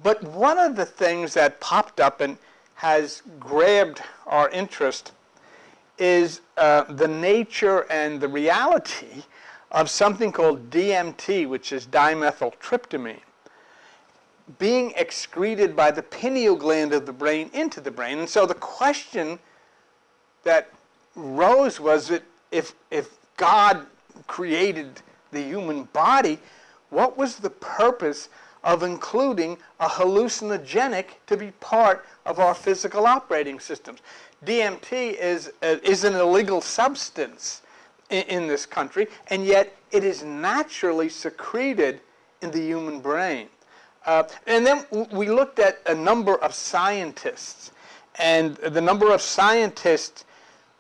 But one of the things that popped up and has grabbed our interest is the nature and the reality of something called DMT, which is dimethyltryptamine, being excreted by the pineal gland of the brain into the brain. And so the question that rose was that if God created the human body, what was the purpose of including a hallucinogenic to be part of our physical operating systems? DMT is an illegal substance in this country, and yet it is naturally secreted in the human brain. And then we looked at a number of scientists, and the number of scientists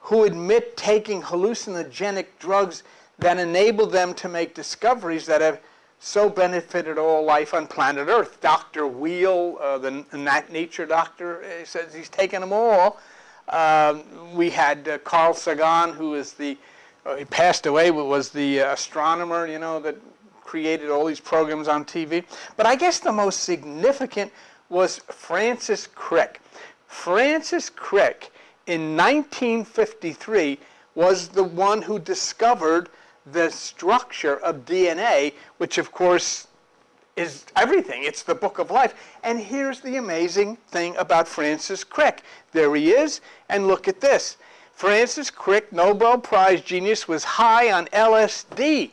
who admit taking hallucinogenic drugs that enable them to make discoveries that have so benefited all life on planet Earth. Dr. Weil, the nature doctor, says he's taken them all. We had Carl Sagan, who is he passed away, but was the astronomer, that created all these programs on TV. But I guess the most significant was Francis Crick. Francis Crick, in 1953, was the one who discovered the structure of DNA, which of course is everything. It's the book of life. And here's the amazing thing about Francis Crick. There he is, and look at this. Francis Crick, Nobel Prize genius, was high on LSD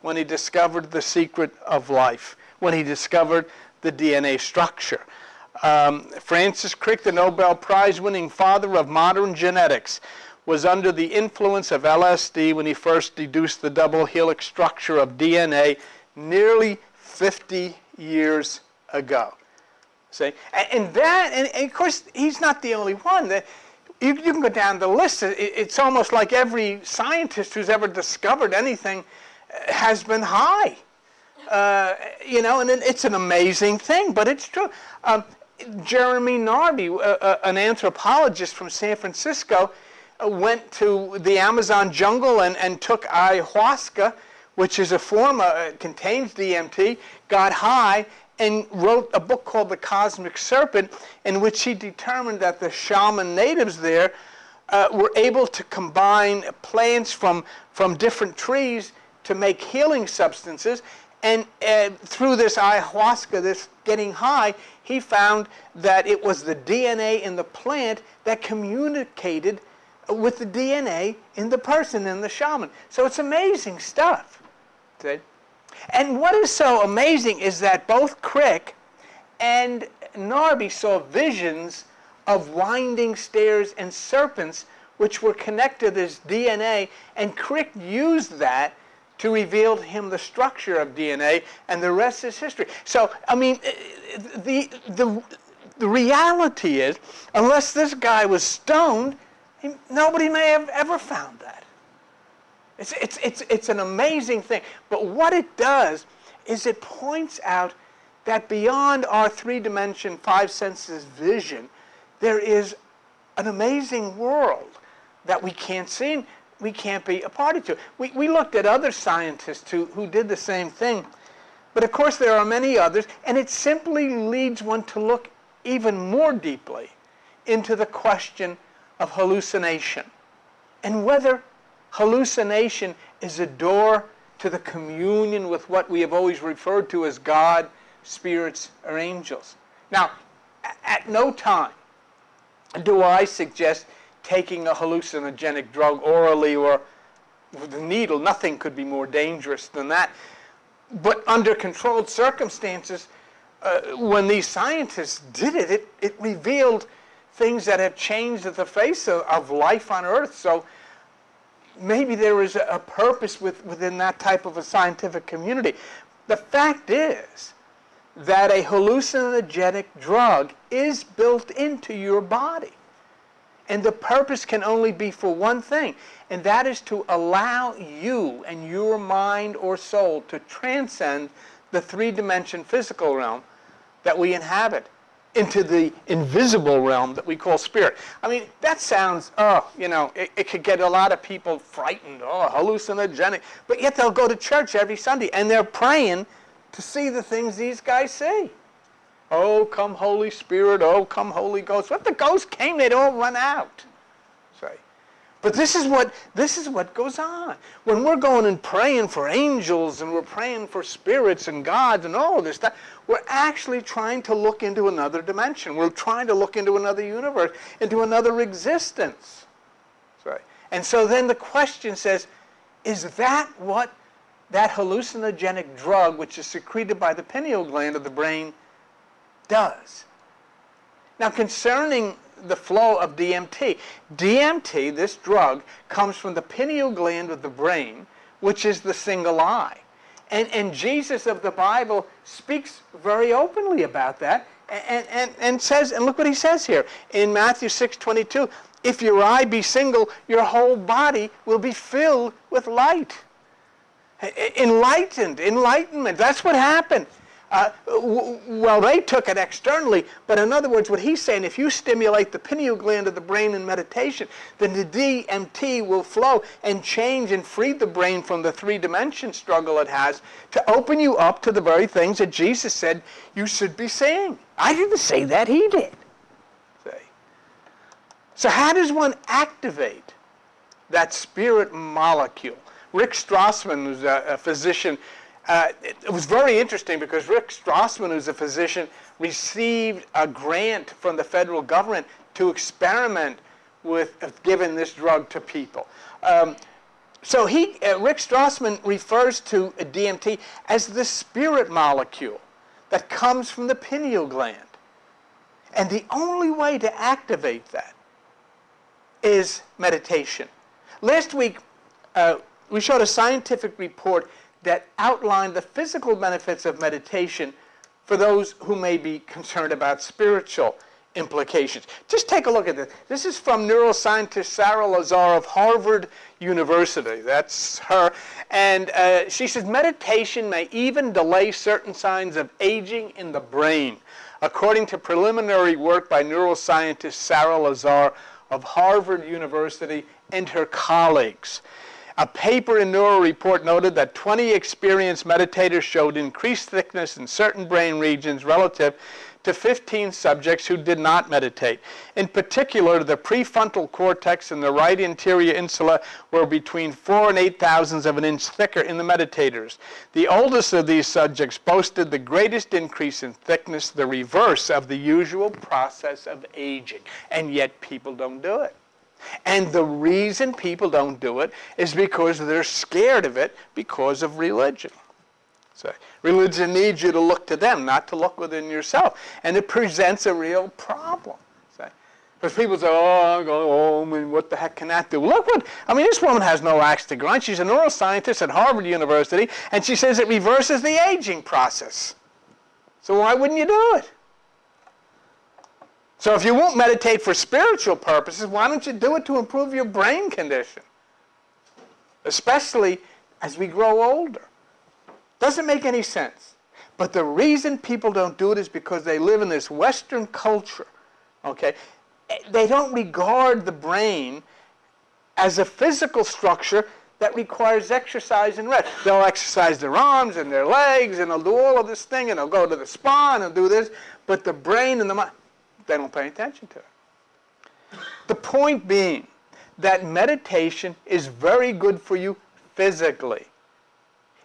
when he discovered the secret of life, when he discovered the DNA structure. Francis Crick, the Nobel Prize-winning father of modern genetics, was under the influence of LSD when he first deduced the double helix structure of DNA nearly 50 years ago. See? And of course, he's not the only one. You can go down the list. It's almost like every scientist who's ever discovered anything has been high. And it's an amazing thing, but it's true. Jeremy Narby, an anthropologist from San Francisco, went to the Amazon jungle and took ayahuasca, which is a form, contains DMT, got high, and wrote a book called The Cosmic Serpent, in which he determined that the shaman natives there were able to combine plants from different trees to make healing substances. And through this ayahuasca, this getting high, he found that it was the DNA in the plant that communicated with the DNA in the person, in the shaman. So it's amazing stuff. See? And what is so amazing is that both Crick and Narby saw visions of winding stairs and serpents which were connected as DNA, and Crick used that to reveal to him the structure of DNA, and the rest is history. So, I mean, the reality is, unless this guy was stoned, nobody may have ever found that. It's an amazing thing. But what it does is it points out that beyond our three-dimension, five senses vision, there is an amazing world that we can't see, we can't be a party to. We looked at other scientists who did the same thing. But of course there are many others, and it simply leads one to look even more deeply into the question of hallucination, and whether hallucination is a door to the communion with what we have always referred to as God, spirits, or angels. Now, at no time do I suggest taking a hallucinogenic drug orally or with a needle. Nothing could be more dangerous than that. But under controlled circumstances, when these scientists did it, it revealed things that have changed the face of life on Earth. So maybe there is a purpose within that type of a scientific community. The fact is that a hallucinogenic drug is built into your body. And the purpose can only be for one thing, and that is to allow you and your mind or soul to transcend the three-dimension physical realm that we inhabit into the invisible realm that we call spirit. I mean, that sounds, it could get a lot of people frightened, hallucinogenic, but yet they'll go to church every Sunday, and they're praying to see the things these guys see. Oh, come Holy Spirit, oh, come Holy Ghost. When the ghost came, they'd all run out. Say. But this is what goes on. When we're going and praying for angels and we're praying for spirits and gods and all this stuff, we're actually trying to look into another dimension. We're trying to look into another universe, into another existence. Say. And so then the question says, is that what that hallucinogenic drug, which is secreted by the pineal gland of the brain, does? Now, concerning the flow of DMT, this drug, comes from the pineal gland of the brain, which is the single eye. And Jesus of the Bible speaks very openly about that and says, and look what he says here in Matthew 6:22, if your eye be single, your whole body will be filled with light. Enlightenment, that's what happened. Well, they took it externally, but in other words, what he's saying, if you stimulate the pineal gland of the brain in meditation, then the DMT will flow and change and free the brain from the three-dimension struggle it has to open you up to the very things that Jesus said you should be seeing. I didn't say that, he did. So how does one activate that spirit molecule? Rick Strassman, who's a physician, it was very interesting because Rick Strassman, who's a physician, received a grant from the federal government to experiment with giving this drug to people. So Rick Strassman refers to DMT as the spirit molecule that comes from the pineal gland. And the only way to activate that is meditation. Last week, we showed a scientific report that outlined the physical benefits of meditation for those who may be concerned about spiritual implications. Just take a look at this. This is from neuroscientist Sarah Lazar of Harvard University. That's her. And she says meditation may even delay certain signs of aging in the brain, according to preliminary work by neuroscientist Sarah Lazar of Harvard University and her colleagues. A paper in Neuro Report noted that 20 experienced meditators showed increased thickness in certain brain regions relative to 15 subjects who did not meditate. In particular, the prefrontal cortex and the right anterior insula were between 4 and 8 thousandths of an inch thicker in the meditators. The oldest of these subjects boasted the greatest increase in thickness, the reverse of the usual process of aging. And yet people don't do it. And the reason people don't do it is because they're scared of it because of religion. So religion needs you to look to them, not to look within yourself. And it presents a real problem. Because people say, oh, I'm going home, and what the heck can that do? Look what, this woman has no axe to grind. She's a neuroscientist at Harvard University, and she says it reverses the aging process. So why wouldn't you do it? So if you won't meditate for spiritual purposes, why don't you do it to improve your brain condition? Especially as we grow older. Doesn't make any sense. But the reason people don't do it is because they live in this Western culture. Okay? They don't regard the brain as a physical structure that requires exercise and rest. They'll exercise their arms and their legs, and they'll do all of this thing, and they'll go to the spa, and they'll do this. But the brain and the mind, they don't pay attention to it. The point being that meditation is very good for you physically.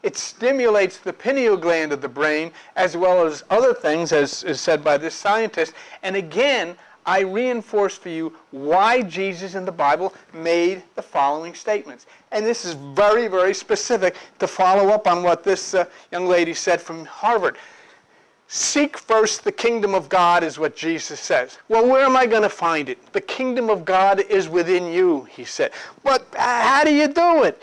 It stimulates the pineal gland of the brain as well as other things, as is said by this scientist. And again, I reinforce for you why Jesus in the Bible made the following statements. And this is very, very specific to follow up on what this young lady said from Harvard. Seek first the kingdom of God is what Jesus says. Well, where am I going to find it? The kingdom of God is within you, he said. But how do you do it?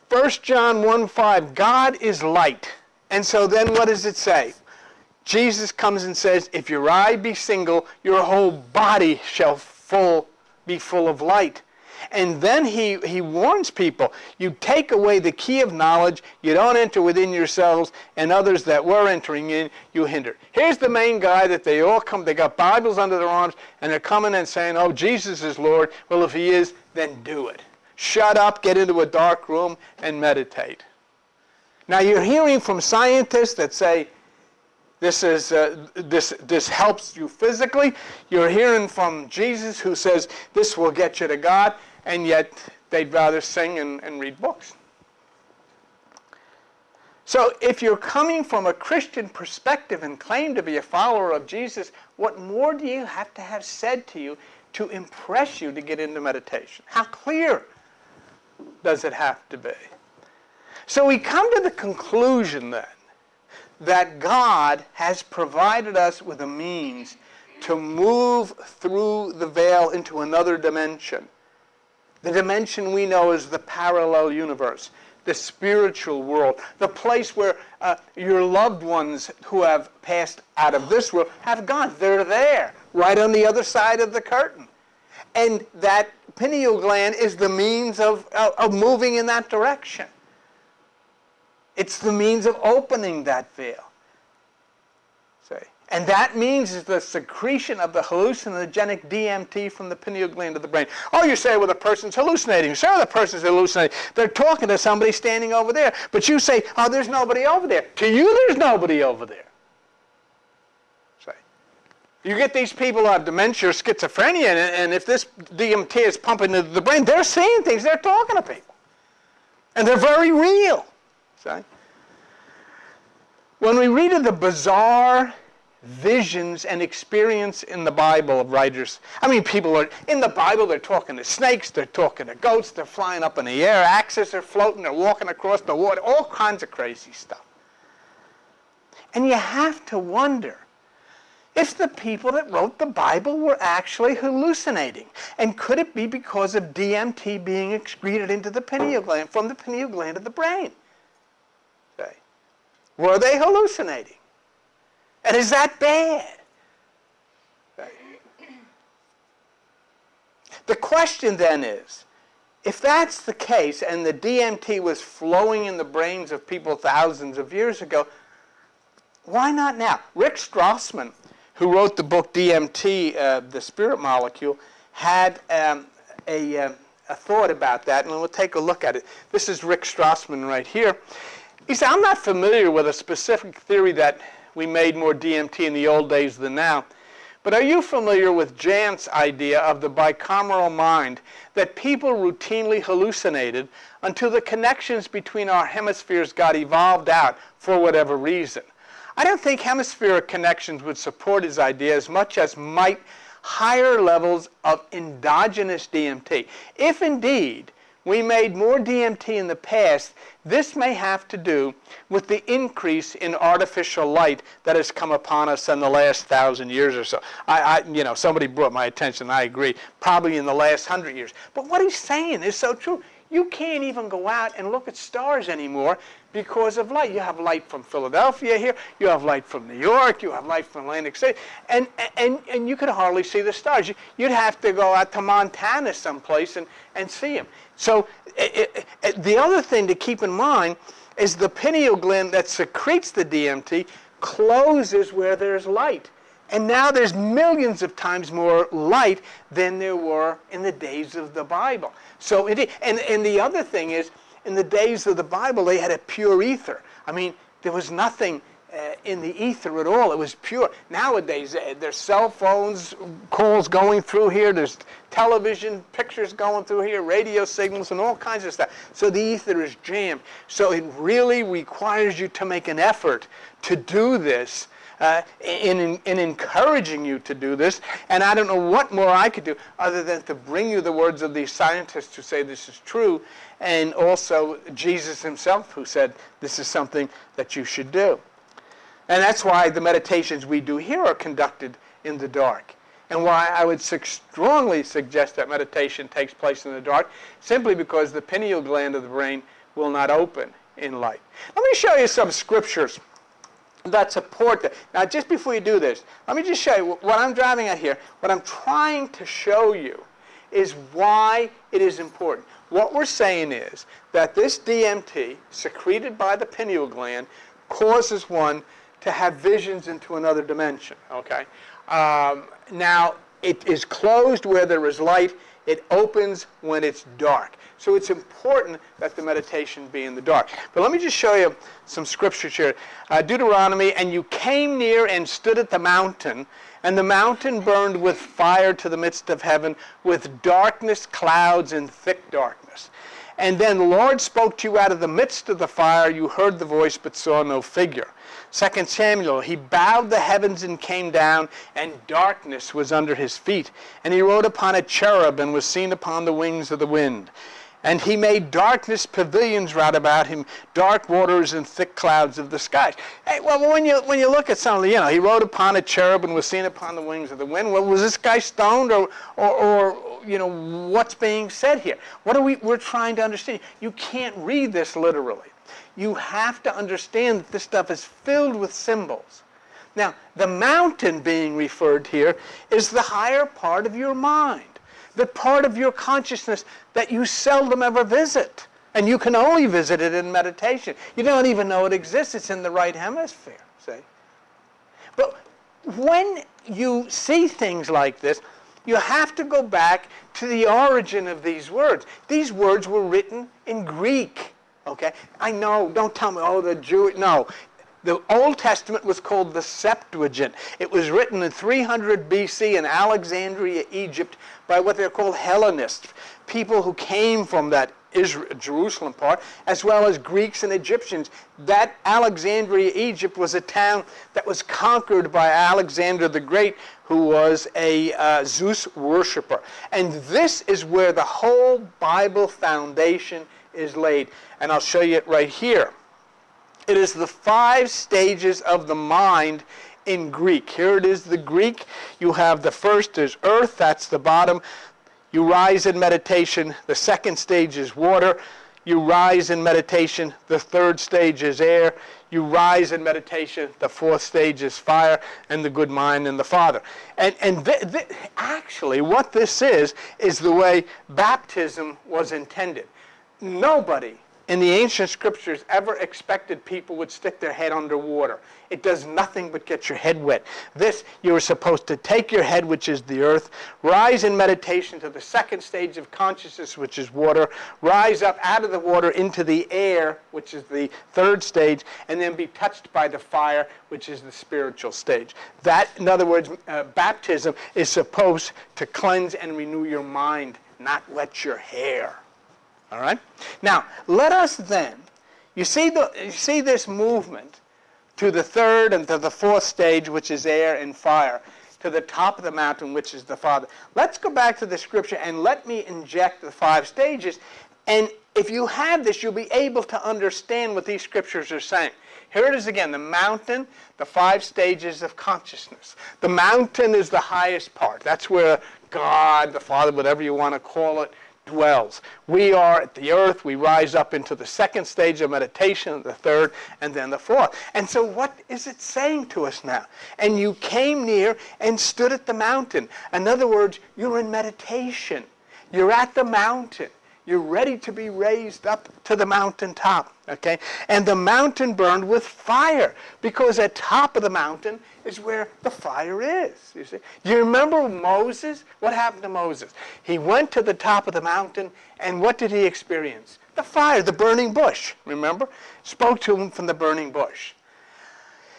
1 John 1:5, God is light. And so then what does it say? Jesus comes and says, if your eye be single, your whole body shall be full of light. And then he warns people, you take away the key of knowledge, you don't enter within yourselves, and others that were entering in, you hinder. Here's the main guy that they all come, they got Bibles under their arms, and they're coming and saying, oh, Jesus is Lord. Well, if he is, then do it. Shut up, get into a dark room, and meditate. Now, you're hearing from scientists that say This helps you physically. You're hearing from Jesus who says this will get you to God, and yet they'd rather sing and read books. So if you're coming from a Christian perspective and claim to be a follower of Jesus, what more do you have to have said to you to impress you to get into meditation? How clear does it have to be? So we come to the conclusion then that God has provided us with a means to move through the veil into another dimension. The dimension we know as the parallel universe, the spiritual world, the place where your loved ones who have passed out of this world have gone. They're there, right on the other side of the curtain. And that pineal gland is the means of moving in that direction. It's the means of opening that veil. See? And that means is the secretion of the hallucinogenic DMT from the pineal gland of the brain. Oh, you say, well, the person's hallucinating. Sure, the person's hallucinating. They're talking to somebody standing over there. But you say, oh, there's nobody over there. To you, there's nobody over there. See? You get these people who have dementia or schizophrenia, and if this DMT is pumping into the brain, they're seeing things. They're talking to people. And they're very real. See? When we read of the bizarre visions and experience in the Bible of writers, I mean, people are, in the Bible, they're talking to snakes, they're talking to goats, they're flying up in the air, axes are floating, they're walking across the water, all kinds of crazy stuff. And you have to wonder if the people that wrote the Bible were actually hallucinating. And could it be because of DMT being excreted into the pineal gland, from the pineal gland of the brain? Okay. Were they hallucinating? And is that bad? Okay. The question then is, if that's the case and the DMT was flowing in the brains of people thousands of years ago, why not now? Rick Strassman, who wrote the book DMT, The Spirit Molecule, had a thought about that, and we'll take a look at it. This is Rick Strassman right here. He said, I'm not familiar with a specific theory that we made more DMT in the old days than now, but are you familiar with Jant's idea of the bicameral mind, that people routinely hallucinated until the connections between our hemispheres got evolved out for whatever reason? I don't think hemispheric connections would support his idea as much as might higher levels of endogenous DMT. If indeed we made more DMT in the past, this may have to do with the increase in artificial light that has come upon us in the last 1,000 years or so. Somebody brought my attention, I agree, probably in the last 100 years. But what he's saying is so true. You can't even go out and look at stars anymore because of light. You have light from Philadelphia here, you have light from New York, you have light from Atlantic City, and you could hardly see the stars. You'd have to go out to Montana someplace and see them. So the other thing to keep in mind is the pineal gland that secretes the DMT closes where there's light. And now there's millions of times more light than there were in the days of the Bible. So and the other thing is, in the days of the Bible, they had a pure ether. I mean, there was nothing in the ether at all. It was pure. Nowadays, there's cell phones, calls going through here, there's television, pictures going through here, radio signals, and all kinds of stuff. So the ether is jammed. So it really requires you to make an effort to do this, in encouraging you to do this. And I don't know what more I could do other than to bring you the words of these scientists who say this is true, and also Jesus himself who said this is something that you should do. And that's why the meditations we do here are conducted in the dark, and why I would strongly suggest that meditation takes place in the dark, simply because the pineal gland of the brain will not open in light. Let me show you some scriptures that support that. Now, just before you do this, let me just show you what I'm driving at here. What I'm trying to show you is why it is important. What we're saying is that this DMT, secreted by the pineal gland, causes one to have visions into another dimension, okay? Now, it is closed where there is light. It opens when it's dark. So it's important that the meditation be in the dark. But let me just show you some scriptures here. Deuteronomy, and you came near and stood at the mountain, and the mountain burned with fire to the midst of heaven, with darkness, clouds, and thick darkness. And then the Lord spoke to you out of the midst of the fire. You heard the voice, but saw no figure. 2 Samuel, he bowed the heavens and came down, and darkness was under his feet. And he rode upon a cherub and was seen upon the wings of the wind. And he made darkness pavilions round about him, dark waters and thick clouds of the skies. Hey, well, when you look at something, he rode upon a cherub and was seen upon the wings of the wind. Well, was this guy stoned, or what's being said here? What are we're trying to understand? You can't read this literally. You have to understand that this stuff is filled with symbols. Now, the mountain being referred here is the higher part of your mind, the part of your consciousness that you seldom ever visit. And you can only visit it in meditation. You don't even know it exists. It's in the right hemisphere, see? But when you see things like this, you have to go back to the origin of these words. These words were written in Greek. Okay, I know, don't tell me, the Jewish, no. The Old Testament was called the Septuagint. It was written in 300 BC in Alexandria, Egypt, by what they're called Hellenists, people who came from that Jerusalem part, as well as Greeks and Egyptians. That Alexandria, Egypt, was a town that was conquered by Alexander the Great, who was a Zeus worshiper. And this is where the whole Bible foundation is laid. And I'll show you it right here. It is the 5 stages of the mind in Greek. Here it is, the Greek. You have the first is earth, that's the bottom. You rise in meditation. The second stage is water. You rise in meditation. The third stage is air. You rise in meditation. The fourth stage is fire, and the good mind and the Father. And actually what this is the way baptism was intended. Nobody in the ancient scriptures ever expected people would stick their head under water. It does nothing but get your head wet. This, you are supposed to take your head, which is the earth, rise in meditation to the second stage of consciousness, which is water, rise up out of the water into the air, which is the third stage, and then be touched by the fire, which is the spiritual stage. That, in other words, baptism is supposed to cleanse and renew your mind, not wet your hair. All right? Now, let us then, you see this movement to the third and to the fourth stage, which is air and fire, to the top of the mountain, which is the Father. Let's go back to the scripture and let me inject the 5 stages. And if you have this, you'll be able to understand what these scriptures are saying. Here it is again, the mountain, the 5 stages of consciousness. The mountain is the highest part. That's where God, the Father, whatever you want to call it, dwells. We are at the earth. We rise up into the second stage of meditation, the third, and then the fourth. And so what is it saying to us now? And you came near and stood at the mountain. In other words, you're in meditation. You're at the mountain. You're ready to be raised up to the mountaintop, okay? And the mountain burned with fire, because at top of the mountain is where the fire is, you see. Do you remember Moses? What happened to Moses? He went to the top of the mountain, and what did he experience? The fire, the burning bush, remember? Spoke to him from the burning bush.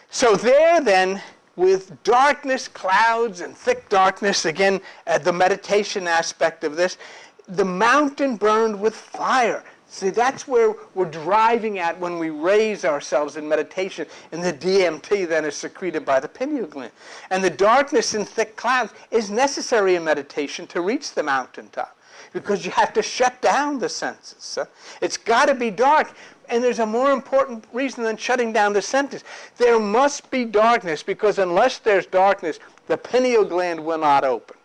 So there then, with darkness, clouds, and thick darkness, again, the meditation aspect of this, the mountain burned with fire. See, that's where we're driving at when we raise ourselves in meditation, and the DMT then is secreted by the pineal gland. And the darkness and thick clouds is necessary in meditation to reach the mountaintop, because you have to shut down the senses. It's got to be dark. And there's a more important reason than shutting down the senses. There must be darkness, because unless there's darkness, the pineal gland will not open.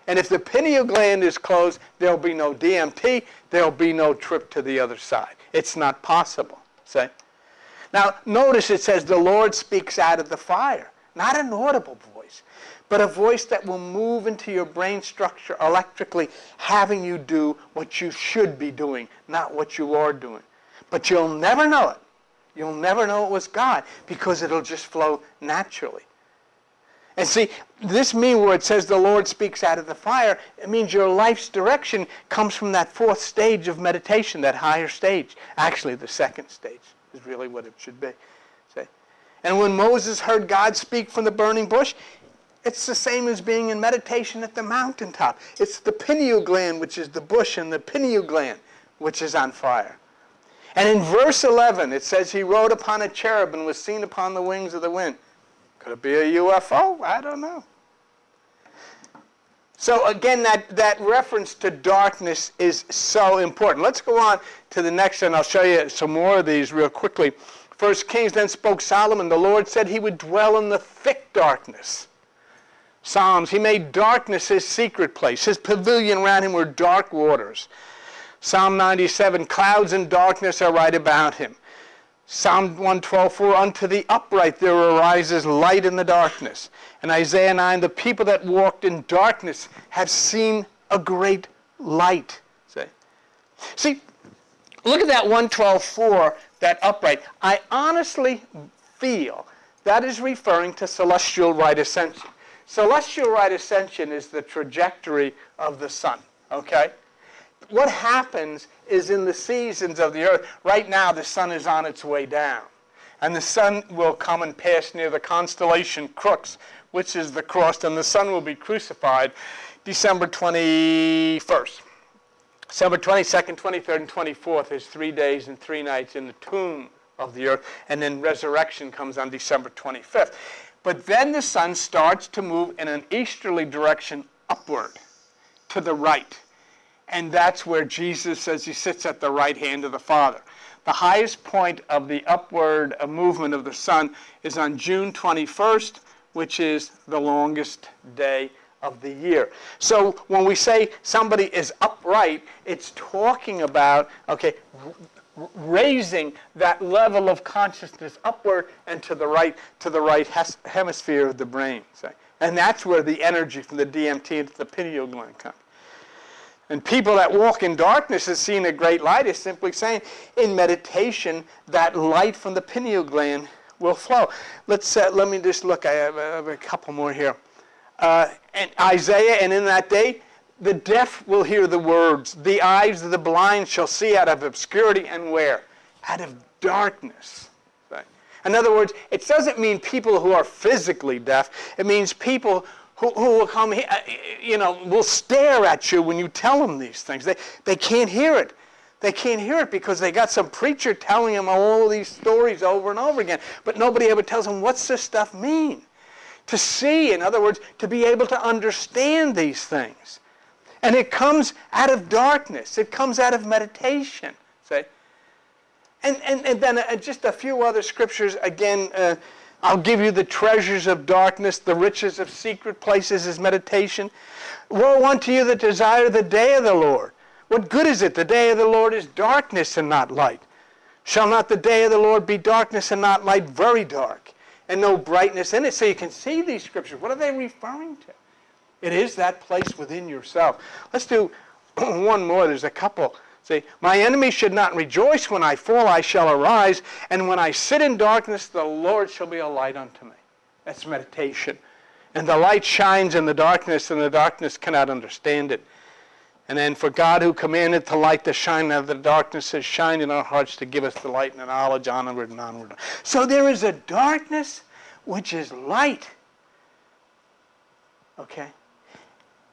And if the pineal gland is closed, there'll be no DMT, there'll be no trip to the other side. It's not possible, see? Now, notice it says the Lord speaks out of the fire. Not an audible voice, but a voice that will move into your brain structure electrically, having you do what you should be doing, not what you are doing. But you'll never know it. You'll never know it was God, because it'll just flow naturally. And see, this means where it says the Lord speaks out of the fire, it means your life's direction comes from that fourth stage of meditation, that higher stage. Actually, the second stage is really what it should be. See? And when Moses heard God speak from the burning bush, it's the same as being in meditation at the mountaintop. It's the pineal gland, which is the bush, and the pineal gland, which is on fire. And in verse 11, it says he rode upon a cherub and was seen upon the wings of the wind. Could it be a UFO? I don't know. So again, that reference to darkness is so important. Let's go on to the next one. I'll show you some more of these real quickly. 1 Kings, then spoke Solomon. The Lord said he would dwell in the thick darkness. Psalms, he made darkness his secret place. His pavilion around him were dark waters. Psalm 97, clouds and darkness are right about him. Psalm 112:4, unto the upright there arises light in the darkness. And Isaiah 9, the people that walked in darkness have seen a great light. See, look at that 112:4, that upright. I honestly feel that is referring to celestial right ascension. Celestial right ascension is the trajectory of the sun, okay? What happens is in the seasons of the earth, right now the sun is on its way down. And the sun will come and pass near the constellation Crux, which is the cross, and the sun will be crucified December 21st. December 22nd, 23rd, and 24th is 3 days and 3 nights in the tomb of the earth, and then resurrection comes on December 25th. But then the sun starts to move in an easterly direction upward to the right. And that's where Jesus says he sits at the right hand of the Father. The highest point of the upward movement of the sun is on June 21st, which is the longest day of the year. So when we say somebody is upright, it's talking about, okay, raising that level of consciousness upward and to the right hemisphere of the brain. And that's where the energy from the DMT into the pineal gland comes. And people that walk in darkness as seeing a great light is simply saying, in meditation, that light from the pineal gland will flow. Let me just look. I have a couple more here. And Isaiah, and in that day, the deaf will hear the words. The eyes of the blind shall see out of obscurity, and where? Out of darkness. Right? In other words, it doesn't mean people who are physically deaf. It means people who will come here, will stare at you when you tell them these things. They can't hear it. They can't hear it because they got some preacher telling them all these stories over and over again. But nobody ever tells them, what's this stuff mean? To see, in other words, to be able to understand these things. And it comes out of darkness. It comes out of meditation. See? And then just a few other scriptures. Again, I'll give you the treasures of darkness, the riches of secret places is meditation. Woe unto you that desire the day of the Lord. What good is it? The day of the Lord is darkness and not light. Shall not the day of the Lord be darkness and not light? Very dark, and no brightness in it. So you can see these scriptures. What are they referring to? It is that place within yourself. Let's do one more. There's a couple. See, my enemy should not rejoice. When I fall, I shall arise. And when I sit in darkness, the Lord shall be a light unto me. That's meditation. And the light shines in the darkness, and the darkness cannot understand it. And then for God who commanded the light to shine out of the darkness has shined in our hearts to give us the light and the knowledge onward and onward. So there is a darkness which is light. Okay?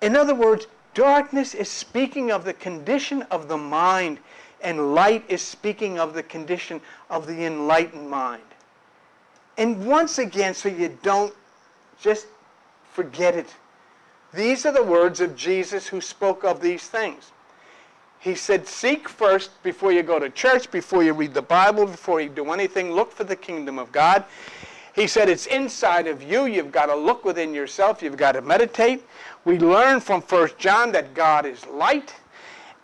In other words, darkness is speaking of the condition of the mind, and light is speaking of the condition of the enlightened mind. And once again, so you don't just forget it, these are the words of Jesus who spoke of these things. He said, seek first, before you go to church, before you read the Bible, before you do anything, look for the kingdom of God. He said it's inside of you. You've got to look within yourself. You've got to meditate. We learn from 1 John that God is light.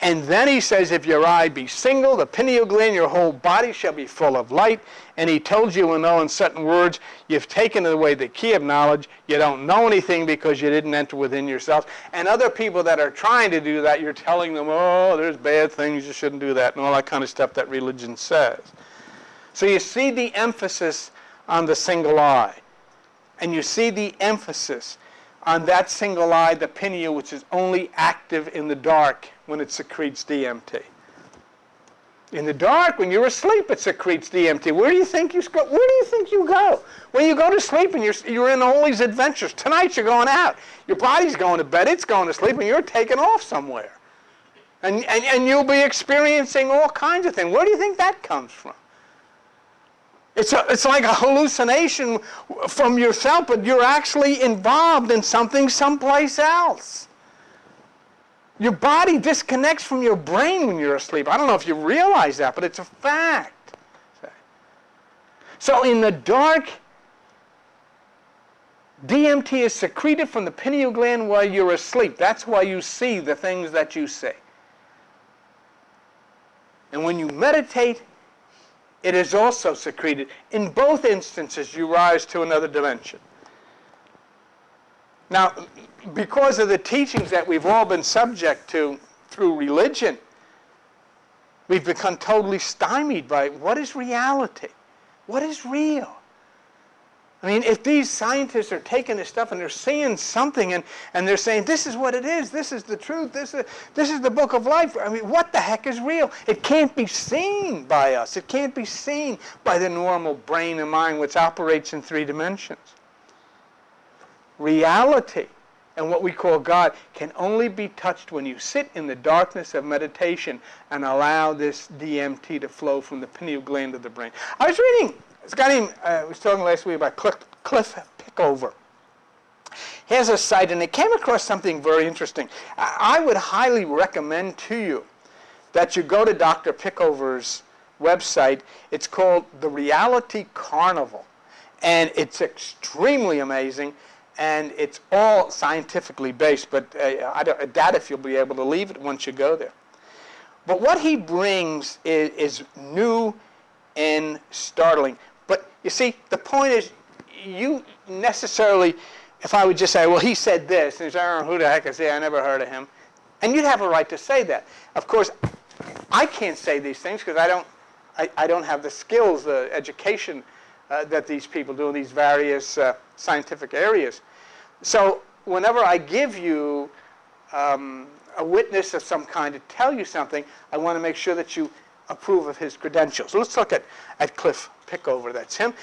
And then he says, if your eye be single, the pineal gland, your whole body shall be full of light. And he told you in certain words, you've taken away the key of knowledge. You don't know anything because you didn't enter within yourself. And other people that are trying to do that, you're telling them, oh, there's bad things, you shouldn't do that, and all that kind of stuff that religion says. So you see the emphasis on the single eye. And you see the emphasis on that single eye, the pineal, which is only active in the dark when it secretes DMT. In the dark, when you're asleep, it secretes DMT. Where do you think you go? Where do you think you go? When you go to sleep and you're in all these adventures. Tonight you're going out. Your body's going to bed. It's going to sleep, and you're taking off somewhere. And you'll be experiencing all kinds of things. Where do you think that comes from? It's like a hallucination from yourself, but you're actually involved in something someplace else. Your body disconnects from your brain when you're asleep. I don't know if you realize that, but it's a fact. So in the dark, DMT is secreted from the pineal gland while you're asleep. That's why you see the things that you see. And when you meditate, it is also secreted. In both instances, you rise to another dimension. Now, because of the teachings that we've all been subject to through religion, we've become totally stymied by what is reality? What is real? I mean, if these scientists are taking this stuff and they're seeing something and they're saying, this is what it is, this is the truth, this is the book of life. I mean, what the heck is real? It can't be seen by us. It can't be seen by the normal brain and mind, which operates in 3 dimensions. Reality and what we call God can only be touched when you sit in the darkness of meditation and allow this DMT to flow from the pineal gland of the brain. I was reading, this guy named, I was talking last week about Cliff Pickover. He has a site, and they came across something very interesting. I would highly recommend to you that you go to Dr. Pickover's website. It's called The Reality Carnival, and it's extremely amazing. And it's all scientifically based, but I doubt if you'll be able to leave it once you go there. But what he brings is new and startling. But you see, the point is, you necessarily, if I would just say, well, he said this, and you say, oh, who the heck is he? I never heard of him. And you'd have a right to say that. Of course, I can't say these things because I don't have the skills, the education that these people do in these various scientific areas. So whenever I give you a witness of some kind to tell you something, I want to make sure that you approve of his credentials. So let's look at Cliff Pickover. That's him.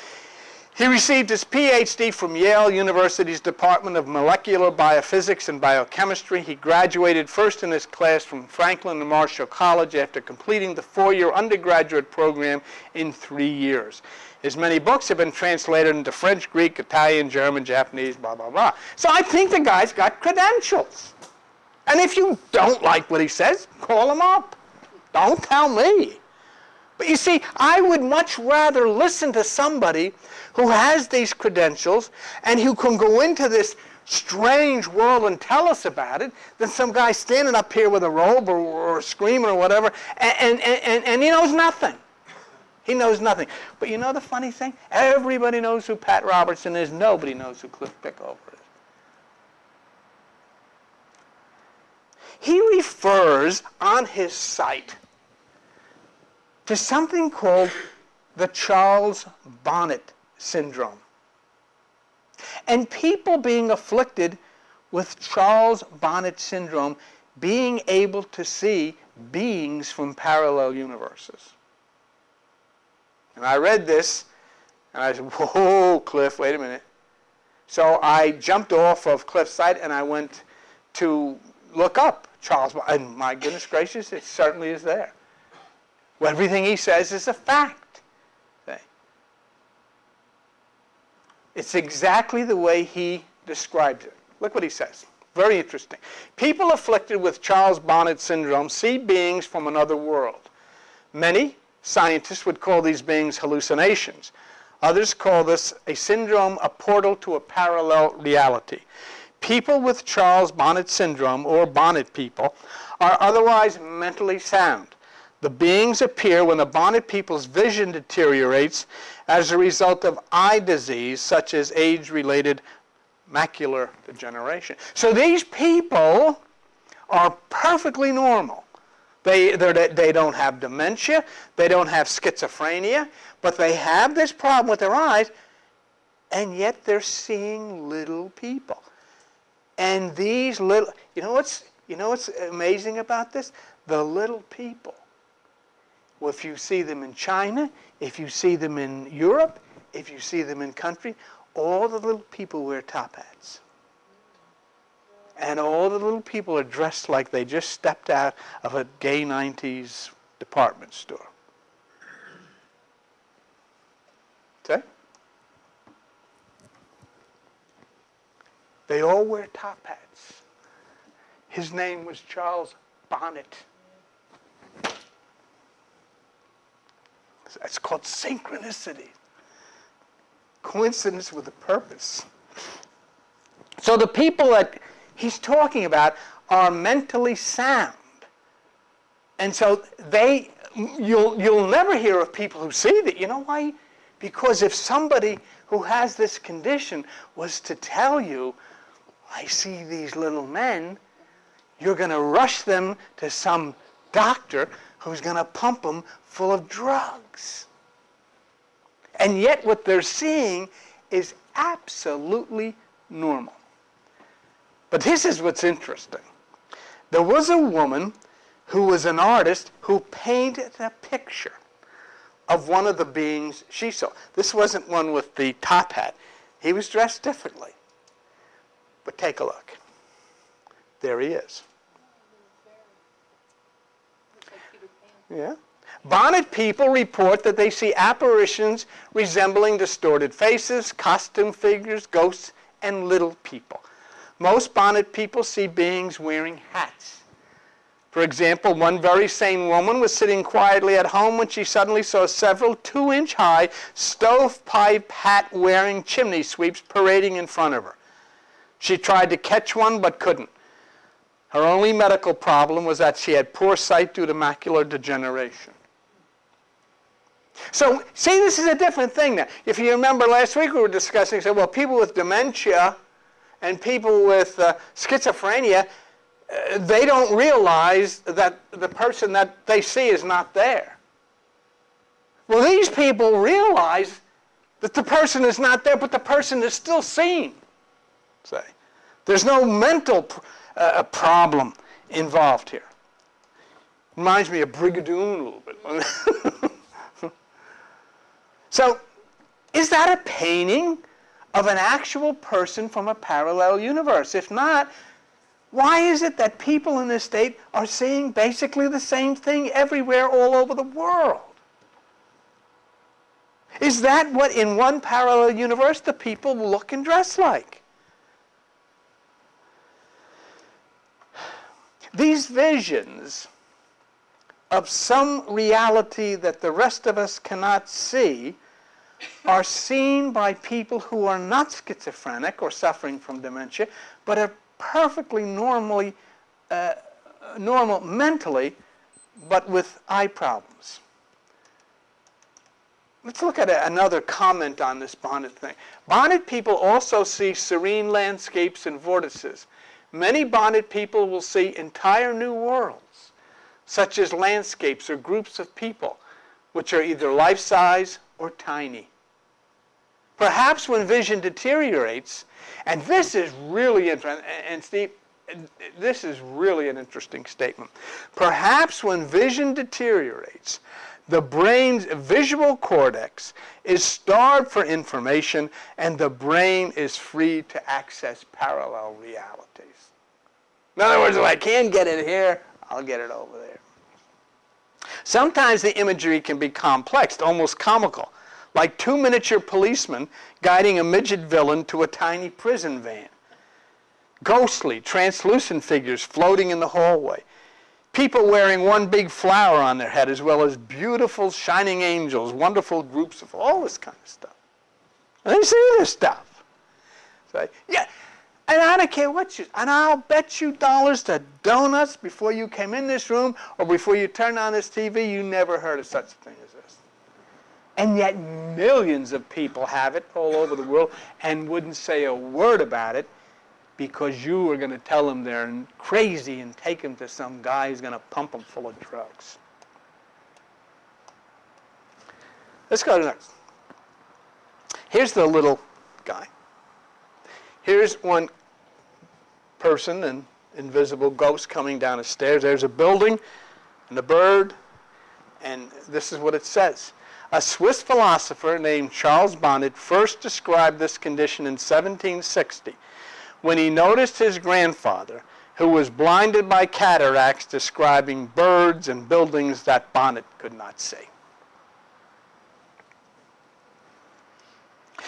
He received his PhD from Yale University's Department of Molecular Biophysics and Biochemistry. He graduated first in his class from Franklin and Marshall College after completing the 4-year undergraduate program in 3 years. His many books have been translated into French, Greek, Italian, German, Japanese, blah, blah, blah. So I think the guy's got credentials. And if you don't like what he says, call him up. Don't tell me. But you see, I would much rather listen to somebody who has these credentials and who can go into this strange world and tell us about it than some guy standing up here with a robe or screaming or whatever, and he knows nothing. He knows nothing. But you know the funny thing? Everybody knows who Pat Robertson is. Nobody knows who Cliff Pickover is. He refers on his site to something called the Charles Bonnet syndrome. And people being afflicted with Charles Bonnet syndrome being able to see beings from parallel universes. And I read this, and I said, whoa, Cliff, wait a minute. So I jumped off of Cliff's site, and I went to look up Charles Bonnet. And my goodness gracious, it certainly is there. Well, everything he says is a fact. Okay. It's exactly the way he describes it. Look what he says. Very interesting. People afflicted with Charles Bonnet syndrome see beings from another world. Many scientists would call these beings hallucinations. Others call this a syndrome, a portal to a parallel reality. People with Charles Bonnet syndrome, or Bonnet people, are otherwise mentally sound. The beings appear when the Bonnet people's vision deteriorates as a result of eye disease, such as age-related macular degeneration. So these people are perfectly normal. They don't have dementia, they don't have schizophrenia, but they have this problem with their eyes, and yet they're seeing little people. And these little, you know what's amazing about this? The little people. Well, if you see them in China, if you see them in Europe, if you see them in country, all the little people wear top hats. And all the little people are dressed like they just stepped out of a gay 90s department store. See? They all wear top hats. His name was Charles Bonnet. It's called synchronicity. Coincidence with a purpose. So the people that he's talking about are mentally sound. And so you'll never hear of people who see that. You know why? Because if somebody who has this condition was to tell you, I see these little men, you're going to rush them to some doctor who's going to pump them full of drugs. And yet what they're seeing is absolutely normal. But this is what's interesting. There was a woman who was an artist who painted a picture of one of the beings she saw. This wasn't one with the top hat. He was dressed differently. But take a look. There he is. Yeah. Bonnet people report that they see apparitions resembling distorted faces, costume figures, ghosts, and little people. Most Bonnet people see beings wearing hats. For example, one very sane woman was sitting quietly at home when she suddenly saw several 2-inch-high stovepipe hat-wearing chimney sweeps parading in front of her. She tried to catch one but couldn't. Her only medical problem was that she had poor sight due to macular degeneration. So, see, this is a different thing now. If you remember last week we were discussing, well, people with dementia and people with schizophrenia, they don't realize that the person that they see is not there. Well, these people realize that the person is not there, but the person is still seen. Say, there's no mental problem involved here. Reminds me of Brigadoon a little bit. So, is that a painting of an actual person from a parallel universe? If not, why is it that people in this state are seeing basically the same thing everywhere all over the world? Is that what in one parallel universe the people look and dress like? These visions of some reality that the rest of us cannot see are seen by people who are not schizophrenic or suffering from dementia, but are perfectly normal mentally, but with eye problems. Let's look at another comment on this Bonnet thing. Bonnet people also see serene landscapes and vortices. Many Bonnet people will see entire new worlds, such as landscapes or groups of people, which are either life-size or tiny. Perhaps when vision deteriorates, and this is really interesting, and Steve, this is really an interesting statement. Perhaps when vision deteriorates, the brain's visual cortex is starved for information, and the brain is free to access parallel realities. In other words, if I can't get it here, I'll get it over there. Sometimes the imagery can be complex, almost comical, like 2 miniature policemen guiding a midget villain to a tiny prison van. Ghostly, translucent figures floating in the hallway. People wearing one big flower on their head, as well as beautiful shining angels, wonderful groups of all this kind of stuff. And they see this stuff. So, yeah, and I don't care what you, and I'll bet you dollars to donuts before you came in this room or before you turned on this TV, you never heard of such a thing as this. And yet millions of people have it all over the world and wouldn't say a word about it because you were going to tell them they're crazy and take them to some guy who's going to pump them full of drugs. Let's go to the next. Here's the little guy. Here's one person, an invisible ghost coming down the stairs. There's a building and a bird, and this is what it says. A Swiss philosopher named Charles Bonnet first described this condition in 1760 when he noticed his grandfather, who was blinded by cataracts, describing birds and buildings that Bonnet could not see.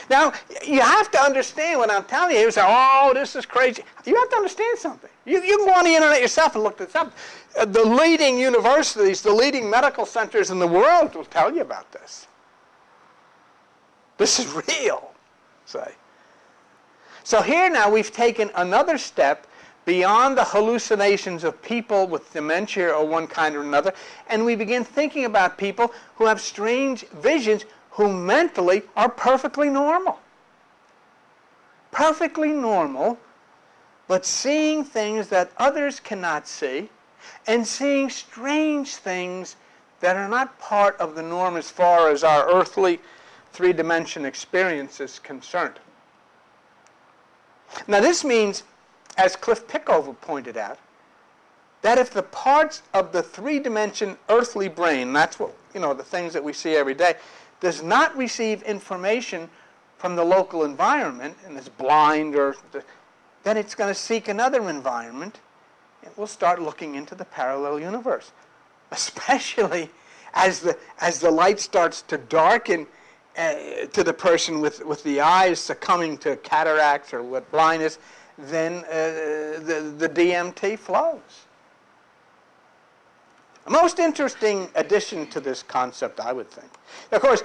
Now, you have to understand what I'm telling you. You say, oh, this is crazy. You have to understand something. You can go on the internet yourself and look this up. The leading universities, the leading medical centers in the world will tell you about this. This is real, say. So here now we've taken another step beyond the hallucinations of people with dementia or one kind or another, and we begin thinking about people who have strange visions who mentally are perfectly normal. Perfectly normal, but seeing things that others cannot see and seeing strange things that are not part of the norm as far as our earthly three-dimension experience is concerned. Now this means, as Cliff Pickover pointed out, that if the parts of the three-dimension earthly brain, that's what, the things that we see every day, does not receive information from the local environment and is blind, then it's going to seek another environment and we'll start looking into the parallel universe, especially as the light starts to darken to the person with the eyes succumbing to cataracts or with blindness, then the DMT flows. A most interesting addition to this concept, I would think. Of course,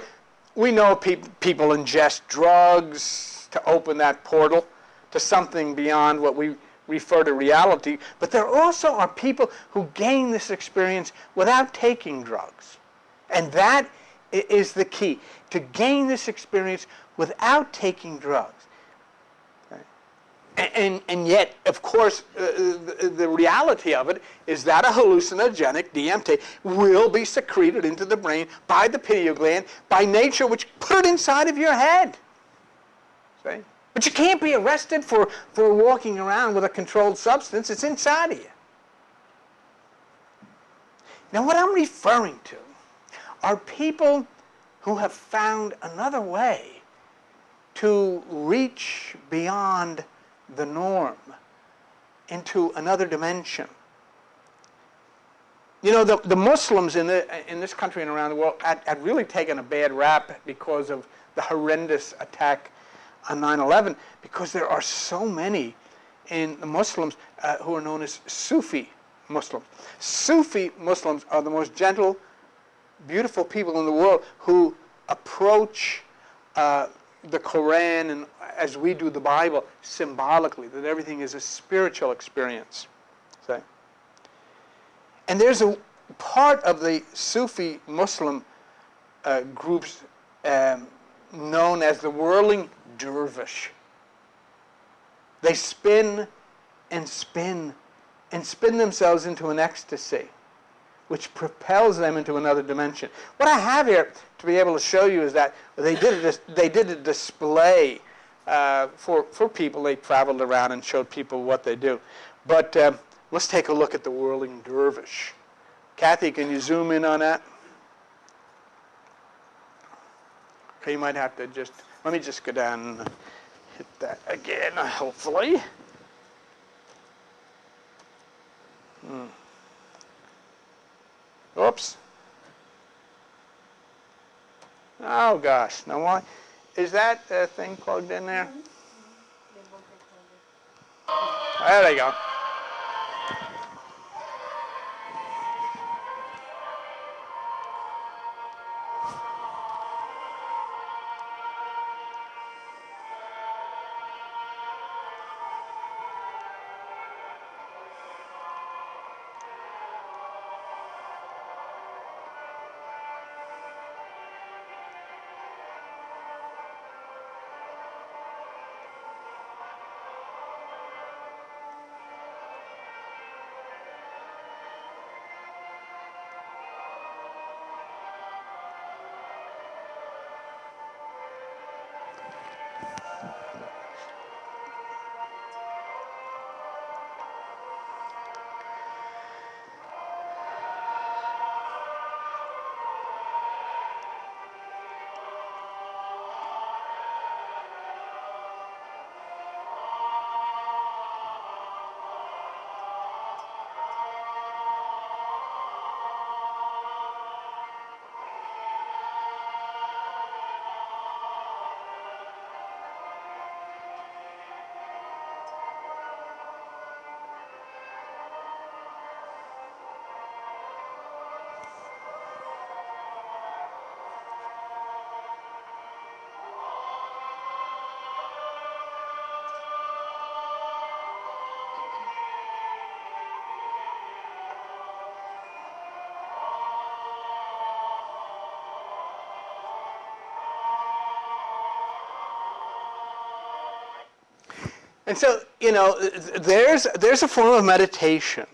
we know people ingest drugs to open that portal to something beyond what we refer to reality, but there also are people who gain this experience without taking drugs. And that is the key, to gain this experience without taking drugs. And yet, of course, the reality of it is that a hallucinogenic DMT will be secreted into the brain by the pineal gland, by nature, which put it inside of your head. See? But you can't be arrested for walking around with a controlled substance. It's inside of you. Now, what I'm referring to are people who have found another way to reach beyond the norm into another dimension. The Muslims in this country and around the world had really taken a bad rap because of the horrendous attack on 9/11, because there are so many in the Muslims who are known as Sufi Muslims. Sufi Muslims are the most gentle, beautiful people in the world who approach the Quran and as we do the Bible symbolically, that everything is a spiritual experience. See? And there's a part of the Sufi Muslim groups known as the whirling dervish. They spin and spin and spin themselves into an ecstasy, which propels them into another dimension. What I have here to be able to show you is that they did a display for people. They traveled around and showed people what they do. But let's take a look at the whirling dervish. Kathy, can you zoom in on that? Okay, you might have to let me just go down and hit that again, hopefully. Oops. Oh gosh, now why? Is that thing plugged in there? There they go. And so, there's a form of meditation.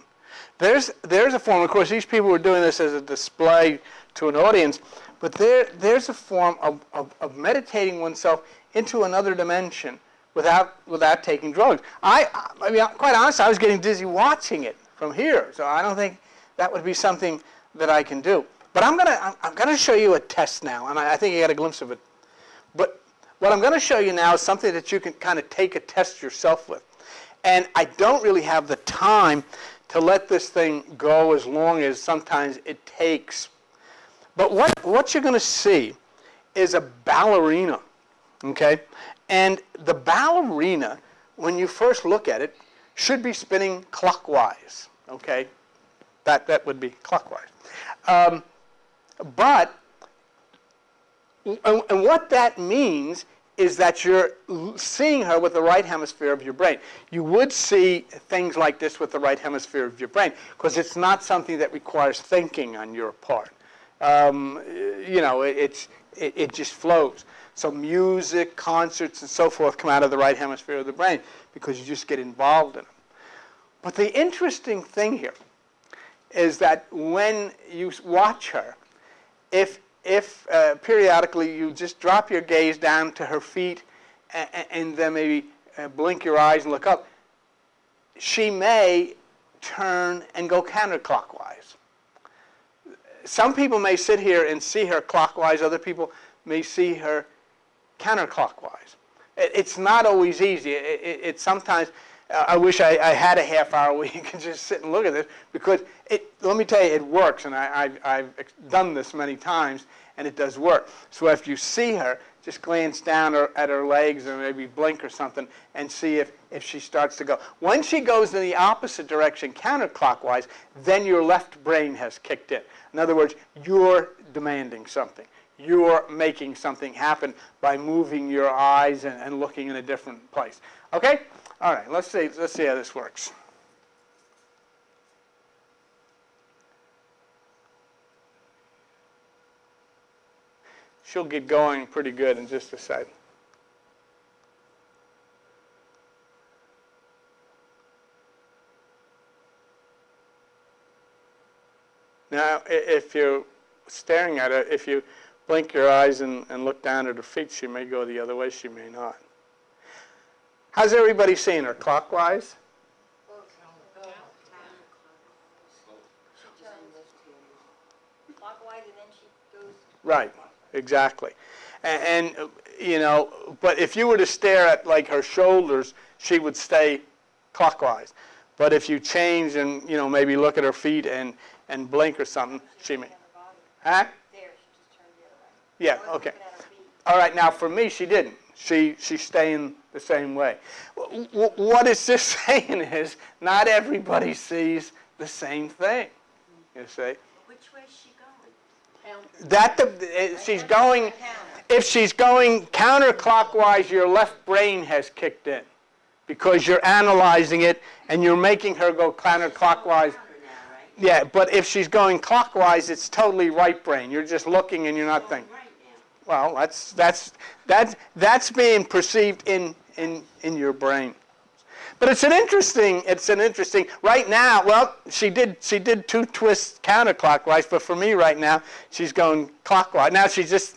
There's a form, of course, these people were doing this as a display to an audience, but there's a form of meditating oneself into another dimension without taking drugs. I mean, quite honestly, I was getting dizzy watching it from here, so I don't think that would be something that I can do. But I'm gonna show you a test now, and I think you got a glimpse of it. But what I'm going to show you now is something that you can kind of take a test yourself with. And I don't really have the time to let this thing go as long as sometimes it takes. But what you're going to see is a ballerina, okay? And the ballerina, when you first look at it, should be spinning clockwise, okay? That would be clockwise. But what that means is that you're seeing her with the right hemisphere of your brain. You would see things like this with the right hemisphere of your brain because it's not something that requires thinking on your part. It just flows. So music, concerts, and so forth come out of the right hemisphere of the brain because you just get involved in them. But the interesting thing here is that when you watch her, if periodically you just drop your gaze down to her feet and then maybe blink your eyes and look up, she may turn and go counterclockwise. Some people may sit here and see her clockwise. Other people may see her counterclockwise. It's not always easy. It's sometimes, I wish I had a half hour where you could just sit and look at this because let me tell you, it works. And I've done this many times, and it does work. So if you see her, just glance down at her legs or maybe blink or something and see if she starts to go. When she goes in the opposite direction, counterclockwise, then your left brain has kicked in. In other words, you're demanding something. You're making something happen by moving your eyes and looking in a different place. Okay? All right, let's see how this works. She'll get going pretty good in just a second. Now, if you're staring at her, if you blink your eyes and look down at her feet, she may go the other way, she may not. How's everybody seeing her? Clockwise? Clockwise, and then she goes. Right, exactly. And but if you were to stare at like her shoulders, she would stay clockwise. But if you change and maybe look at her feet and blink or something, she may. Huh? There, she just turned the other way. Yeah. Okay. All right. Now for me, she didn't. She's staying the same way. What it's just saying is not everybody sees the same thing. You see. Which way is she going? She's going. If she's going counterclockwise, your left brain has kicked in because you're analyzing it and you're making her go counterclockwise. Yeah, but if she's going clockwise, it's totally right brain. You're just looking and you're not thinking. Well, that's being perceived in your brain. But it's an interesting. Right now, well, she did 2 twists counterclockwise, but for me right now, she's going clockwise. Now she's just,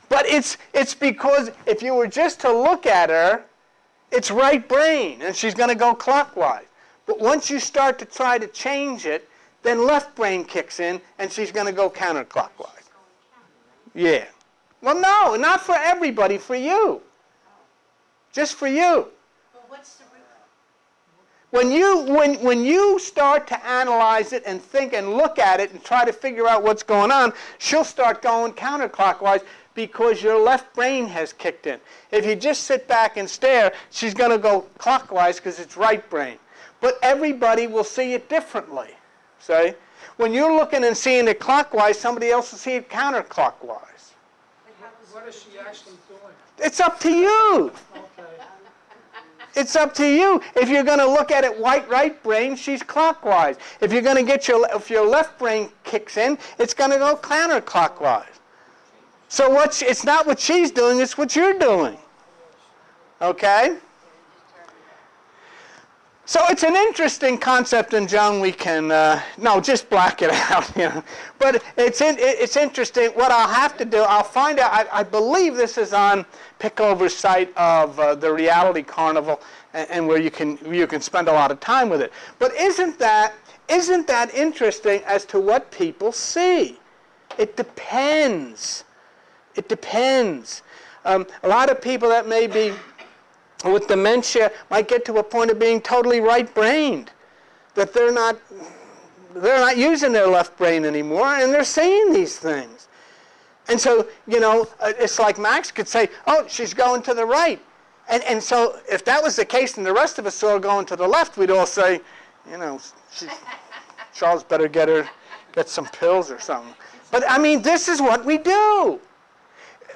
But it's because if you were just to look at her, it's right brain, and she's going to go clockwise. But once you start to try to change it, then left brain kicks in, and she's going to go counterclockwise. Yeah. Well, no, not for everybody, for you. Just for you. Well, what's the root? When you start to analyze it and think and look at it and try to figure out what's going on, she'll start going counterclockwise because your left brain has kicked in. If you just sit back and stare, she's going to go clockwise because it's right brain. But everybody will see it differently. See? When you're looking and seeing it clockwise, somebody else will see it counterclockwise. What is she actually doing? It's up to you. Okay. It's up to you. If you're going to look at it right brain, she's clockwise. If you're going to if your left brain kicks in, it's going to go counterclockwise. So it's not what she's doing, it's what you're doing. Okay? So it's an interesting concept, and John, we can, no, just black it out, you know. But it's interesting. What I'll have to do, I'll find out, I believe this is on Pickover's site of the Reality Carnival, and where you can spend a lot of time with it. But isn't that interesting as to what people see? It depends. It depends. A lot of people that may be with dementia might get to a point of being totally right-brained, that they're not using their left brain anymore, and they're seeing these things. And so, you know, it's like Max could say, oh, she's going to the right. And so if that was the case and the rest of us saw her going to the left, we'd all say, you know, Charles better get some pills or something. But, I mean, this is what we do.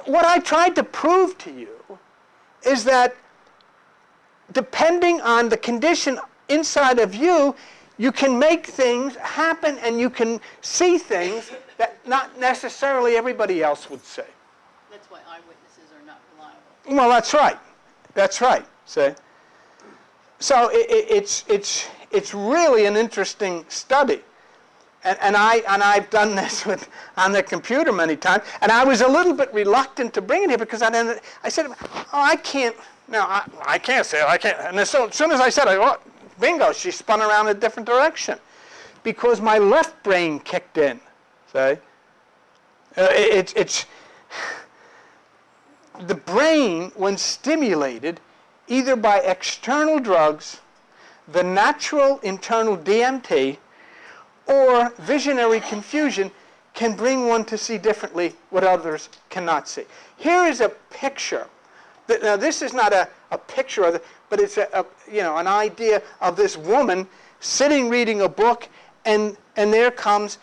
What I tried to prove to you is that depending on the condition inside of you, you can make things happen and you can see things that not necessarily everybody else would see. That's why eyewitnesses are not reliable. Well, that's right. That's right. See? So it's really an interesting study. And I've done this on the computer many times, and I was a little bit reluctant to bring it here because I said, oh, I can't. No, I can't say it. I can't. And so as soon as I said it, oh, bingo, she spun around a different direction because my left brain kicked in. See? It's the brain, when stimulated, either by external drugs, the natural internal DMT, or visionary confusion, can bring one to see differently what others cannot see. Here is a picture. Now, this is not a picture of it, but it's an idea of this woman sitting reading a book, and there comes,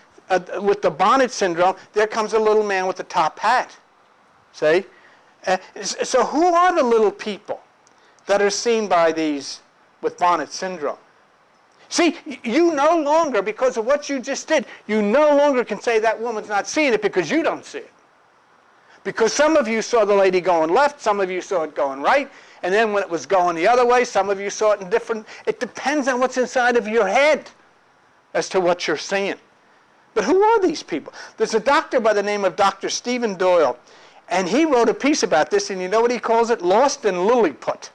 with the bonnet syndrome, there comes a little man with a top hat. See? So who are the little people that are seen by these with bonnet syndrome? See, you no longer, because of what you just did, you no longer can say that woman's not seeing it because you don't see it. Because some of you saw the lady going left, some of you saw it going right, and then when it was going the other way, some of you saw it in different. It depends on what's inside of your head as to what you're seeing. But who are these people? There's a doctor by the name of Dr. Stephen Doyle, and he wrote a piece about this, and you know what he calls it? Lost in Lilliput.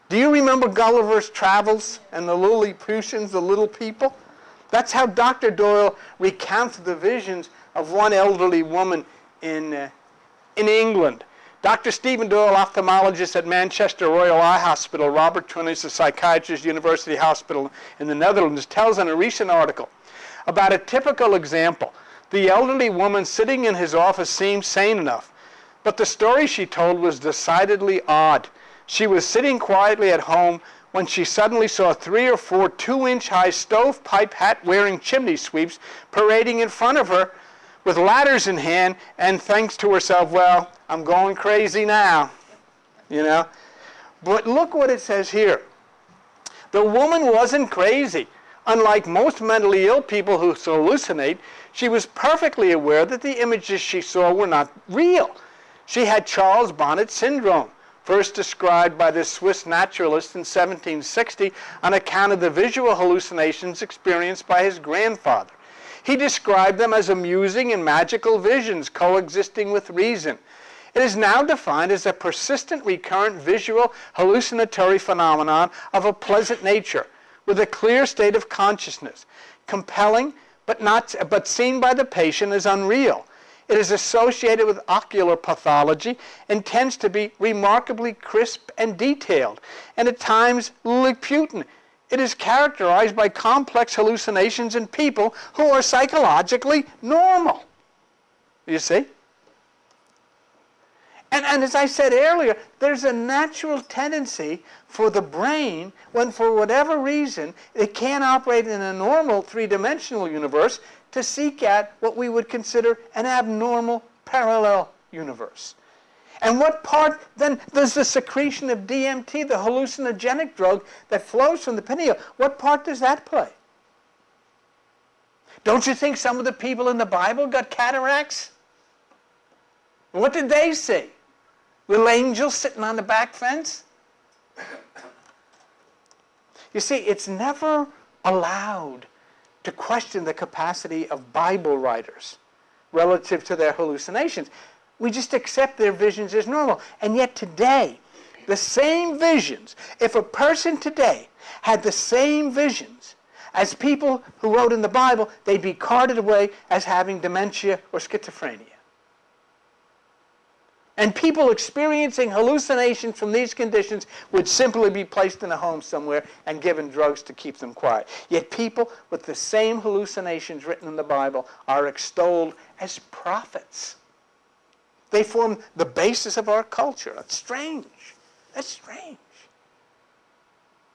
Do you remember Gulliver's Travels and the Lilliputians, the little people? That's how Dr. Doyle recounts the visions of one elderly woman in England. Dr. Stephen Doyle, ophthalmologist at Manchester Royal Eye Hospital, Robert Twinis, a psychiatrist, University Hospital in the Netherlands, tells in a recent article about a typical example. The elderly woman sitting in his office seemed sane enough, but the story she told was decidedly odd. She was sitting quietly at home when she suddenly saw 3 or 4 2-inch-high stovepipe hat-wearing chimney sweeps parading in front of her with ladders in hand, and thinks to herself, well, I'm going crazy now, you know. But look what it says here. The woman wasn't crazy. Unlike most mentally ill people who hallucinate, she was perfectly aware that the images she saw were not real. She had Charles Bonnet syndrome, first described by the Swiss naturalist in 1760 on account of the visual hallucinations experienced by his grandfather. He described them as amusing and magical visions coexisting with reason. It is now defined as a persistent, recurrent visual hallucinatory phenomenon of a pleasant nature, with a clear state of consciousness, compelling but seen by the patient as unreal. It is associated with ocular pathology and tends to be remarkably crisp and detailed, and at times Lilliputian. It is characterized by complex hallucinations in people who are psychologically normal. You see? And as I said earlier, there's a natural tendency for the brain, when for whatever reason it can't operate in a normal three-dimensional universe, to seek out what we would consider an abnormal parallel universe. And what part then does the secretion of DMT, the hallucinogenic drug that flows from the pineal, what part does that play? Don't you think some of the people in the Bible got cataracts? What did they see? Little angels sitting on the back fence? You see, it's never allowed to question the capacity of Bible writers relative to their hallucinations. We just accept their visions as normal. And yet today, the same visions, if a person today had the same visions as people who wrote in the Bible, they'd be carted away as having dementia or schizophrenia. And people experiencing hallucinations from these conditions would simply be placed in a home somewhere and given drugs to keep them quiet. Yet people with the same hallucinations written in the Bible are extolled as prophets. They form the basis of our culture. That's strange. That's strange.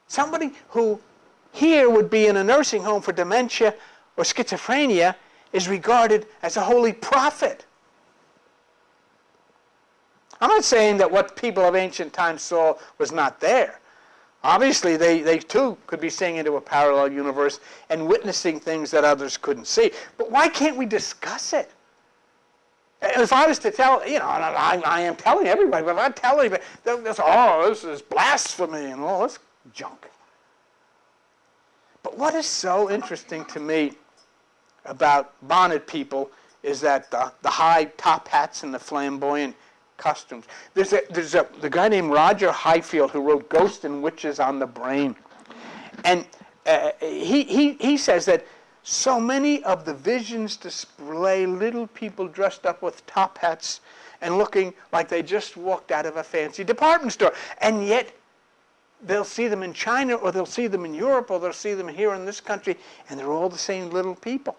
Somebody who here would be in a nursing home for dementia or schizophrenia is regarded as a holy prophet. I'm not saying that what people of ancient times saw was not there. Obviously, they too could be seeing into a parallel universe and witnessing things that others couldn't see. But why can't we discuss it? If I was to tell, I am telling everybody, but if I tell anybody, this is blasphemy and all this junk. But what is so interesting to me about bonnet people is that the high top hats and the flamboyant costumes. There's the guy named Roger Highfield who wrote Ghosts and Witches on the Brain. And he says that so many of the visions display little people dressed up with top hats and looking like they just walked out of a fancy department store. And yet they'll see them in China, or they'll see them in Europe, or they'll see them here in this country, and they're all the same little people.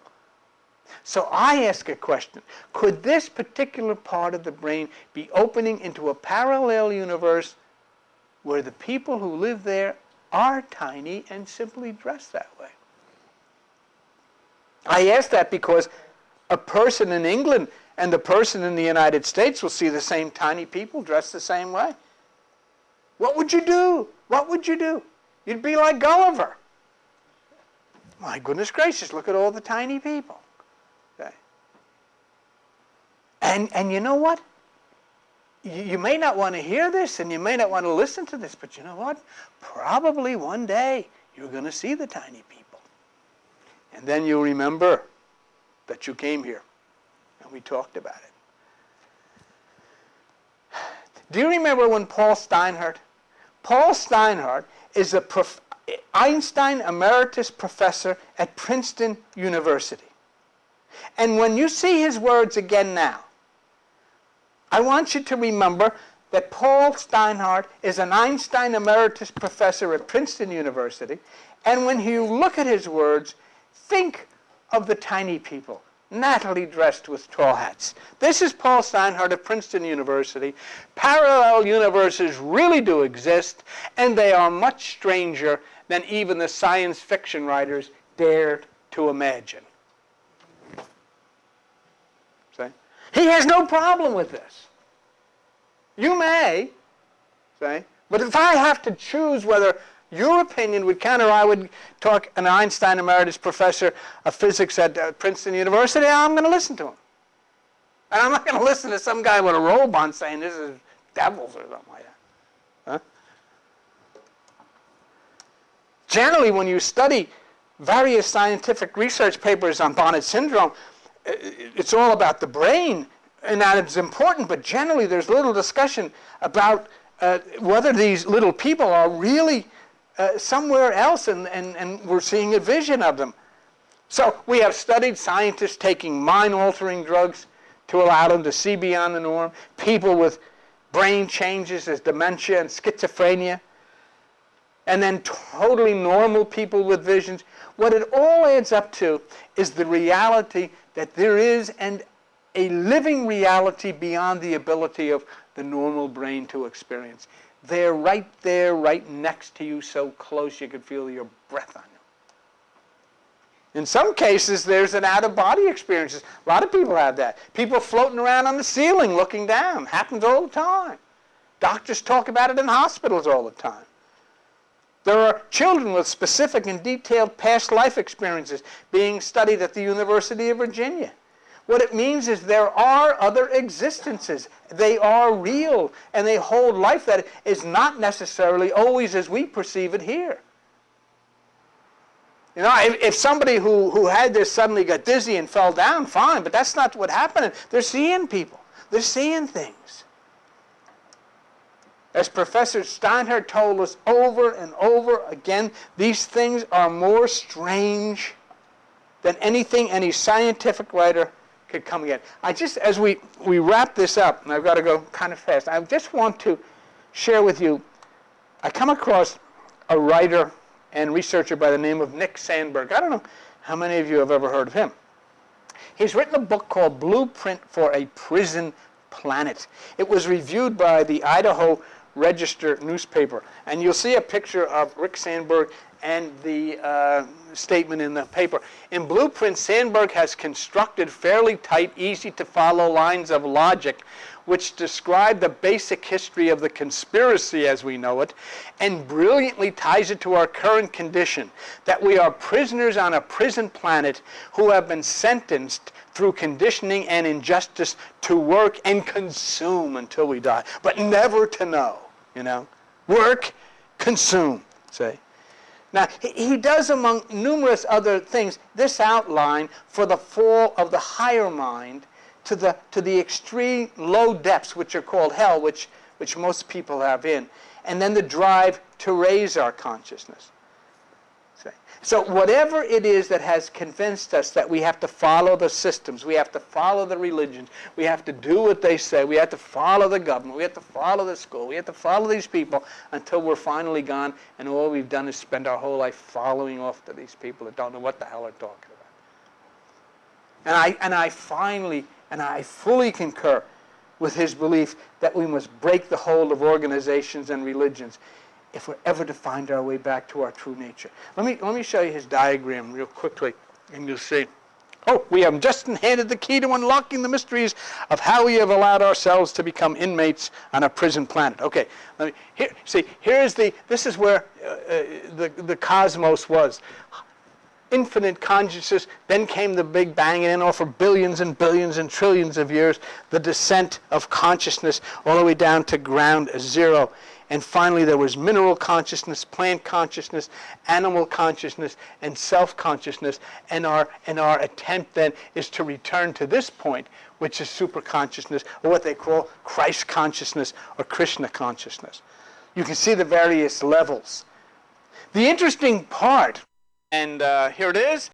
So I ask a question. Could this particular part of the brain be opening into a parallel universe where the people who live there are tiny and simply dressed that way? I ask that because a person in England and the person in the United States will see the same tiny people dressed the same way. What would you do? What would you do? You'd be like Gulliver. My goodness gracious, look at all the tiny people. Okay. And you know what? You may not want to hear this and you may not want to listen to this, but you know what? Probably one day you're going to see the tiny people. And then you'll remember that you came here and we talked about it. Do you remember when Paul Steinhardt? Paul Steinhardt is a Einstein Emeritus Professor at Princeton University. And when you see his words again now, I want you to remember that Paul Steinhardt is an Einstein Emeritus Professor at Princeton University. And when you look at his words, think of the tiny people, nattily dressed with tall hats. This is Paul Steinhardt of Princeton University. Parallel universes really do exist, and they are much stranger than even the science fiction writers dared to imagine. See? He has no problem with this. You may, see? But if I have to choose whether your opinion would count, or I would talk an Einstein Emeritus Professor of Physics at Princeton University, I'm going to listen to him. And I'm not going to listen to some guy with a robe on saying this is devils or something like that. Huh? Generally, when you study various scientific research papers on Bonnet syndrome, it's all about the brain, and that is important, but generally there's little discussion about whether these little people are really somewhere else, and we're seeing a vision of them. So we have studied scientists taking mind-altering drugs to allow them to see beyond the norm, people with brain changes as dementia and schizophrenia, and then totally normal people with visions. What it all adds up to is the reality that there is a living reality beyond the ability of the normal brain to experience. They're right there, right next to you, so close you could feel your breath on you. In some cases, there's an out-of-body experience. A lot of people have that. People floating around on the ceiling looking down. Happens all the time. Doctors talk about it in hospitals all the time. There are children with specific and detailed past life experiences being studied at the University of Virginia. What it means is there are other existences. They are real, and they hold life that is not necessarily always as we perceive it here. You know, if somebody who had this suddenly got dizzy and fell down, fine, but that's not what happened. They're seeing people. They're seeing things. As Professor Steinhardt told us over and over again, these things are more strange than anything any scientific writer could come again. As we wrap this up, and I've got to go kind of fast, I just want to share with you, I come across a writer and researcher by the name of Nick Sandberg. I don't know how many of you have ever heard of him. He's written a book called Blueprint for a Prison Planet. It was reviewed by the Idaho Register newspaper. And you'll see a picture of Rick Sandberg and the statement in the paper. In Blueprint, Sandberg has constructed fairly tight, easy-to-follow lines of logic which describe the basic history of the conspiracy as we know it, and brilliantly ties it to our current condition, that we are prisoners on a prison planet who have been sentenced through conditioning and injustice to work and consume until we die, but never to know, you know. Work, consume, say. Now, he does, among numerous other things, this outline for the fall of the higher mind to the extreme low depths, which are called hell, which most people have in, and then the drive to raise our consciousness. So whatever it is that has convinced us that we have to follow the systems, we have to follow the religions, we have to do what they say, we have to follow the government, we have to follow the school, we have to follow these people until we're finally gone, and all we've done is spend our whole life following off to these people that don't know what the hell they're talking about. And I fully concur with his belief that we must break the hold of organizations and religions if we're ever to find our way back to our true nature. Let me show you his diagram real quickly, and you'll see. Oh, we have just handed the key to unlocking the mysteries of how we have allowed ourselves to become inmates on a prison planet. Okay, this is where the cosmos was. Infinite consciousness, then came the Big Bang, and then over billions and billions and trillions of years, the descent of consciousness all the way down to ground zero. And finally, there was mineral consciousness, plant consciousness, animal consciousness, and self-consciousness. And our attempt then is to return to this point, which is superconsciousness, or what they call Christ consciousness or Krishna consciousness. You can see the various levels. The interesting part, and here it is,